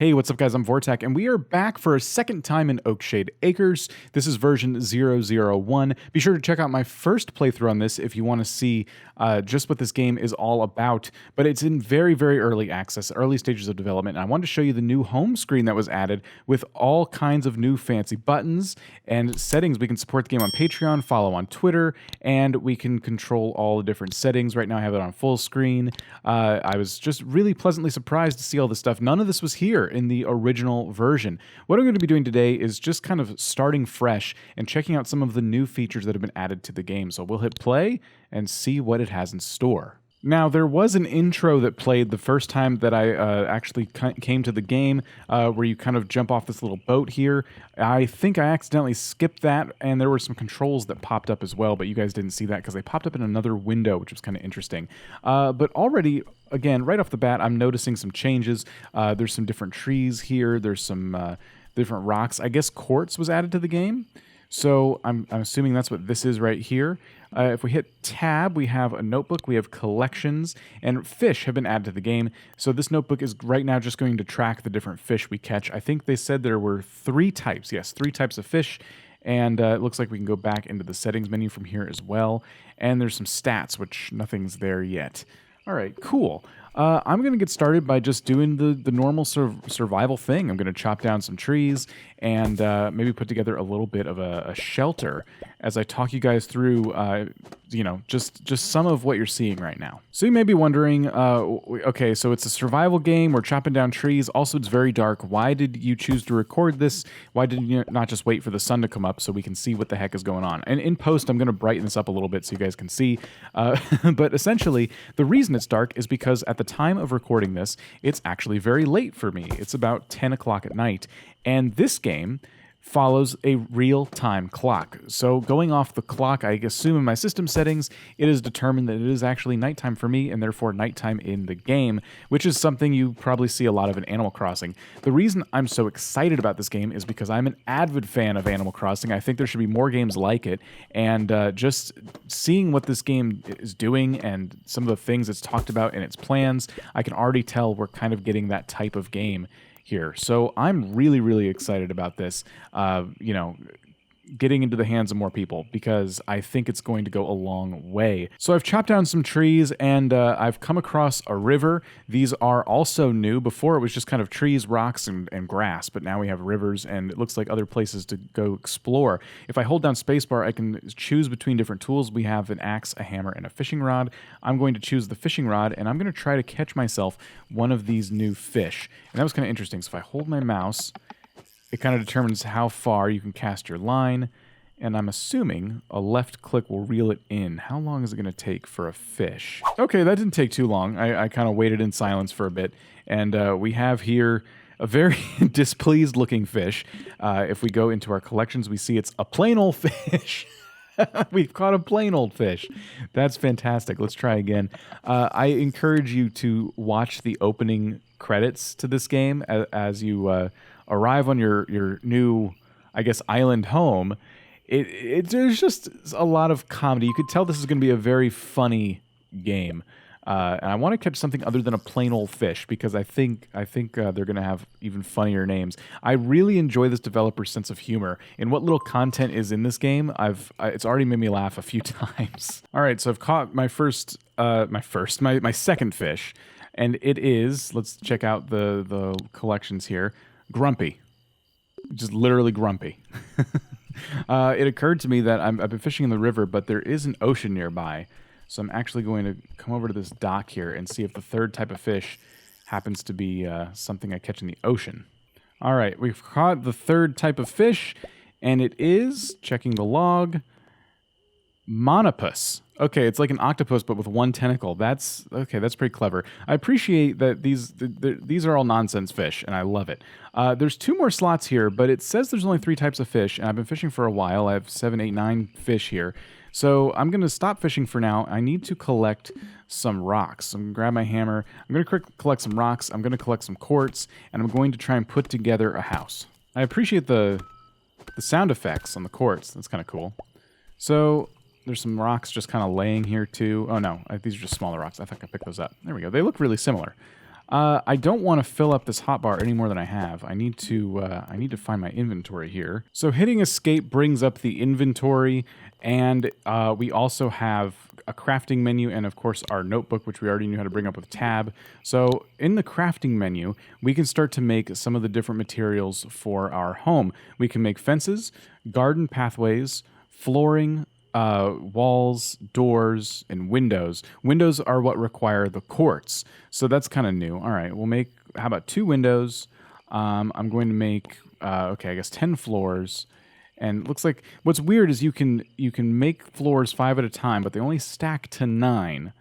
Hey, what's up guys? I'm Vortak, and we are back for a second time in Oakshade Acres. This is version 001. Be sure to check out my first playthrough on this if you want to see just what this game is all about. But it's in very, very early access, early stages of development, and I wanted to show you the new home screen that was added with all kinds of new fancy buttons and settings. We can support the game on Patreon, follow on Twitter, and we can control all the different settings. Right now I have it on full screen. I was just really pleasantly surprised to see all this stuff. None of this was here in the original version. What I'm going to be doing today is just kind of starting fresh and checking out some of the new features that have been added to the game. So we'll hit play and see what it has in store. Now, there was an intro that played the first time that I actually came to the game, where you kind of jump off this little boat here. I think I accidentally skipped that, and there were some controls that popped up as well, but you guys didn't see that because they popped up in another window, which was kind of interesting. But already, again, right off the bat, I'm noticing some changes. There's some different trees here. There's some different rocks. I guess quartz was added to the game. So I'm assuming that's what this is right here. If we hit tab, we have a notebook, we have collections, and fish have been added to the game. So this notebook is right now just going to track the different fish we catch. I think they said there were 3 types. Yes, 3 types of fish. And it looks like we can go back into the settings menu from here as well. And there's some stats, which nothing's there yet. All right, cool. I'm going to get started by just doing the normal survival thing. I'm going to chop down some trees and maybe put together a little bit of a shelter as I talk you guys through, just some of what you're seeing right now. So you may be wondering, okay, so it's a survival game. We're chopping down trees. Also, it's very dark. Why did you choose to record this? Why did you not just wait for the sun to come up so we can see what the heck is going on? And in post, I'm going to brighten this up a little bit so you guys can see. But essentially, the reason it's dark is because at the time of recording this, it's actually very late for me. It's about 10 o'clock at night. And this game follows a real-time clock. So going off the clock, I assume in my system settings, it is determined that it is actually nighttime for me and therefore nighttime in the game, which is something you probably see a lot of in Animal Crossing. The reason I'm so excited about this game is because I'm an avid fan of Animal Crossing. I think there should be more games like it, and just seeing what this game is doing and some of the things it's talked about in its plans, I can already tell we're kind of getting that type of game here. So I'm really, really excited about this, getting into the hands of more people because I think it's going to go a long way. So I've chopped down some trees and I've come across a river. These are also new. Before it was just kind of trees, rocks, and grass, but now we have rivers and it looks like other places to go explore. If I hold down spacebar, I can choose between different tools. We have an axe, a hammer, and a fishing rod. I'm going to choose the fishing rod and I'm going to try to catch myself one of these new fish. And that was kind of interesting. So if I hold my mouse, it kind of determines how far you can cast your line, and I'm assuming a left click will reel it in. How long is it going to take for a fish? Okay, that didn't take too long. I kind of waited in silence for a bit, and we have here a very displeased looking fish. If we go into our collections, we see it's a plain old fish. We've caught a plain old fish. That's fantastic. Let's try again. I encourage you to watch the opening credits to this game as you arrive on your new, I guess, island home. There's just a lot of comedy. You could tell this is going to be a very funny game. And I want to catch something other than a plain old fish because I think they're going to have even funnier names. I really enjoy this developer's sense of humor. And what little content is in this game, it's already made me laugh a few times. All right, so I've caught my second fish, and it is, let's check out the collections here. Grumpy. Just literally grumpy. It occurred to me that I've been fishing in the river, but there is an ocean nearby. So I'm actually going to come over to this dock here and see if the third type of fish happens to be something I catch in the ocean. All right, we've caught the third type of fish, and it is, checking the log, monopus. Okay, it's like an octopus, but with one tentacle. That's pretty clever. I appreciate that these are all nonsense fish, and I love it. There's 2 more slots here, but it says there's only 3 types of fish, and I've been fishing for a while. I have 7, 8, 9 fish here. So I'm going to stop fishing for now. I need to collect some rocks. I'm going to grab my hammer. I'm going to collect some rocks. I'm going to collect some quartz, and I'm going to try and put together a house. I appreciate the sound effects on the quartz. That's kind of cool. So there's some rocks just kind of laying here too. Oh no, these are just smaller rocks. I think I picked those up. There we go. They look really similar. I don't want to fill up this hotbar any more than I have. I need to find my inventory here. So hitting escape brings up the inventory, and we also have a crafting menu and of course our notebook, which we already knew how to bring up with tab. So in the crafting menu, we can start to make some of the different materials for our home. We can make fences, garden pathways, flooring, walls, doors, and windows. Windows are what require the quartz. So that's kind of new. All right, we'll make, how about 2 windows? I'm going to make, okay, I guess 10 floors. And it looks like what's weird is you can make floors 5 at a time, but they only stack to 9.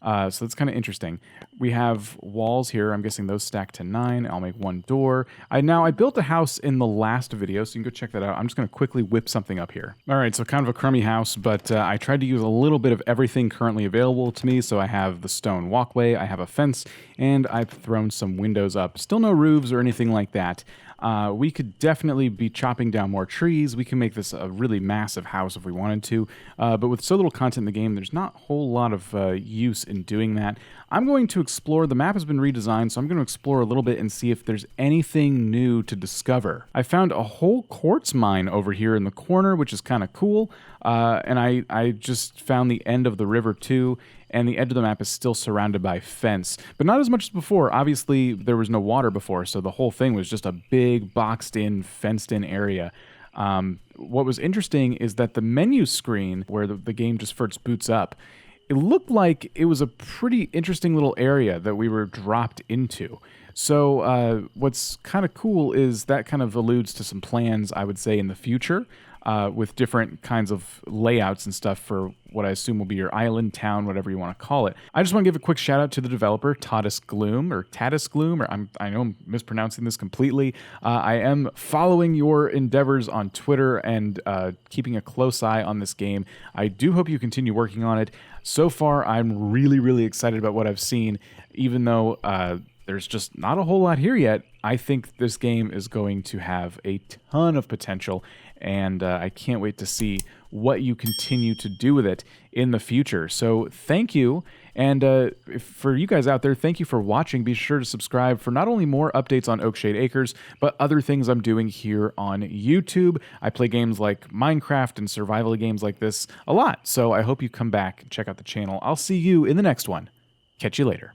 So that's kind of interesting. We have walls here. I'm guessing those stack to 9. I'll make 1 door. I built a house in the last video, so you can go check that out. I'm just going to quickly whip something up here. All right, so kind of a crummy house, but I tried to use a little bit of everything currently available to me. So I have the stone walkway, I have a fence, and I've thrown some windows up. Still no roofs or anything like that. We could definitely be chopping down more trees. We can make this a really massive house if we wanted to, but with so little content in the game, there's not a whole lot of use in doing that. I'm going to explore. The map has been redesigned, so I'm going to explore a little bit and see if there's anything new to discover. I found a whole quartz mine over here in the corner, which is kind of cool, and I just found the end of the river too, and the edge of the map is still surrounded by fence, but not as much as before. Obviously, there was no water before, so the whole thing was just a big, boxed-in, fenced-in area. What was interesting is that the menu screen, where the game just first boots up, it looked like it was a pretty interesting little area that we were dropped into. So what's kind of cool is that kind of alludes to some plans, I would say, in the future, with different kinds of layouts and stuff for what I assume will be your island, town, whatever you want to call it. I just want to give a quick shout out to the developer, Tatis Gloom, or I know I'm mispronouncing this completely. I am following your endeavors on Twitter and keeping a close eye on this game. I do hope you continue working on it. So far, I'm really, really excited about what I've seen, even though there's just not a whole lot here yet. I think this game is going to have a ton of potential, and I can't wait to see what you continue to do with it in the future. So thank you, and for you guys out there, thank you for watching. Be sure to subscribe for not only more updates on Oakshade Acres, but other things I'm doing here on YouTube. I play games like Minecraft and survival games like this a lot, so I hope you come back and check out the channel. I'll see you in the next one. Catch you later.